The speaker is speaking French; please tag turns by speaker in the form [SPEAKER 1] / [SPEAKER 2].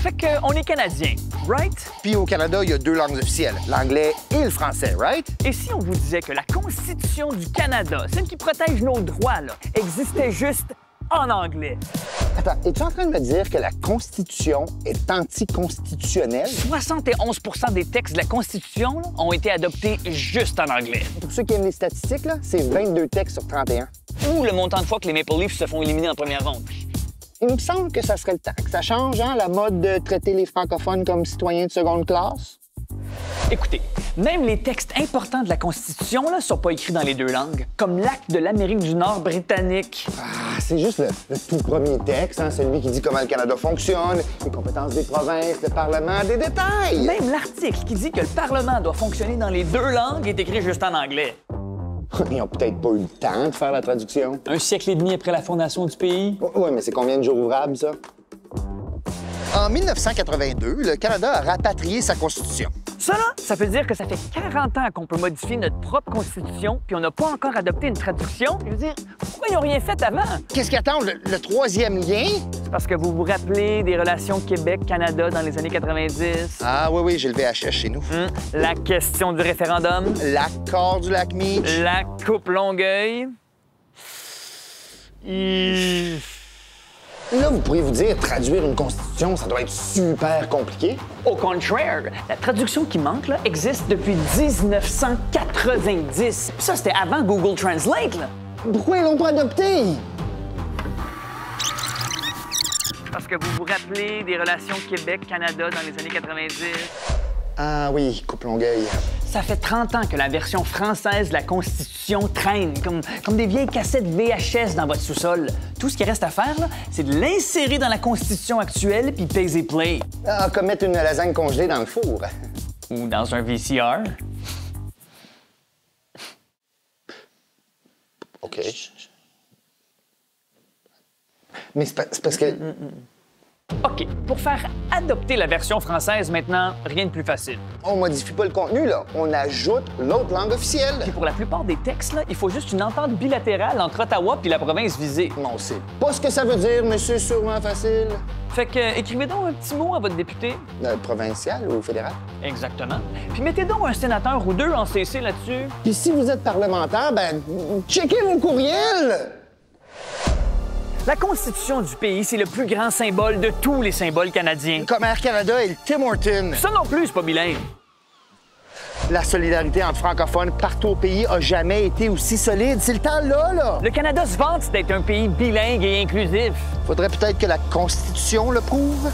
[SPEAKER 1] Fait qu'on est Canadien, right?
[SPEAKER 2] Puis au Canada, il y a deux langues officielles, l'anglais et le français, right?
[SPEAKER 1] Et si on vous disait que la Constitution du Canada, celle qui protège nos droits, là, existait juste en anglais?
[SPEAKER 2] Attends, es-tu en train de me dire que la Constitution est anticonstitutionnelle?
[SPEAKER 1] 71 des textes de la Constitution là, ont été adoptés juste en anglais.
[SPEAKER 2] Pour ceux qui aiment les statistiques, là, c'est 22 textes sur 31.
[SPEAKER 1] Ou le montant de fois que les Maple Leafs se font éliminer en première ronde.
[SPEAKER 2] Il me semble que ça serait le temps que ça change, hein, la mode de traiter les francophones comme citoyens de seconde classe.
[SPEAKER 1] Écoutez, même les textes importants de la Constitution ne sont pas écrits dans les deux langues, comme l'acte de l'Amérique du Nord britannique.
[SPEAKER 2] Ah, c'est juste le tout premier texte, hein, celui qui dit comment le Canada fonctionne, les compétences des provinces, le Parlement, des détails.
[SPEAKER 1] Même l'article qui dit que le Parlement doit fonctionner dans les deux langues est écrit juste en anglais.
[SPEAKER 2] Ils n'ont peut-être pas eu le temps de faire la traduction.
[SPEAKER 1] Un siècle et demi après la fondation du pays.
[SPEAKER 2] Oui, mais c'est combien de jours ouvrables, ça? En 1982, le Canada a rapatrié sa Constitution.
[SPEAKER 1] Ça, là, ça veut dire que ça fait 40 ans qu'on peut modifier notre propre Constitution, puis on n'a pas encore adopté une traduction. Je veux dire, pourquoi ils n'ont rien fait avant?
[SPEAKER 2] Qu'est-ce qui attend? Le troisième lien?
[SPEAKER 1] C'est parce que vous vous rappelez des relations Québec-Canada dans les années 90?
[SPEAKER 2] Ah oui, j'ai le VHS chez nous.
[SPEAKER 1] La question du référendum?
[SPEAKER 2] L'accord du lac Meach?
[SPEAKER 1] La coupe Longueuil?
[SPEAKER 2] Là, vous pourriez vous dire, traduire une constitution, ça doit être super compliqué.
[SPEAKER 1] Au contraire, la traduction qui manque là, existe depuis 1990. Puis ça, c'était avant Google Translate. Là.
[SPEAKER 2] Pourquoi ils l'ont pas adopté?
[SPEAKER 1] Parce que vous vous rappelez des relations Québec-Canada dans les années 90?
[SPEAKER 2] Ah oui, coupe Longueuil.
[SPEAKER 1] Ça fait 30 ans que la version française de la Constitution traîne, comme des vieilles cassettes VHS dans votre sous-sol. Tout ce qui reste à faire, là, c'est de l'insérer dans la Constitution actuelle puis peser play.
[SPEAKER 2] Ah, comme mettre une lasagne congelée dans le four.
[SPEAKER 1] Ou dans un VCR.
[SPEAKER 2] OK. Mais c'est parce que...
[SPEAKER 1] OK, pour faire adopter la version française maintenant, rien de plus facile.
[SPEAKER 2] On modifie pas le contenu, là. On ajoute l'autre langue officielle.
[SPEAKER 1] Puis pour la plupart des textes, là, il faut juste une entente bilatérale entre Ottawa puis la province visée.
[SPEAKER 2] Non, c'est pas ce que ça veut dire, mais c'est sûrement facile.
[SPEAKER 1] Fait que écrivez donc un petit mot à votre député.
[SPEAKER 2] Provincial ou fédéral?
[SPEAKER 1] Exactement. Puis mettez donc un sénateur ou deux en CC là-dessus.
[SPEAKER 2] Puis si vous êtes parlementaire, ben, checkez vos courriels!
[SPEAKER 1] La Constitution du pays, c'est le plus grand symbole de tous les symboles canadiens.
[SPEAKER 2] Comme Air Canada et le Tim Hortons.
[SPEAKER 1] Ça non plus, c'est pas bilingue.
[SPEAKER 2] La solidarité entre francophones partout au pays a jamais été aussi solide. C'est le temps là.
[SPEAKER 1] Le Canada se vante d'être un pays bilingue et inclusif.
[SPEAKER 2] Faudrait peut-être que la Constitution le prouve.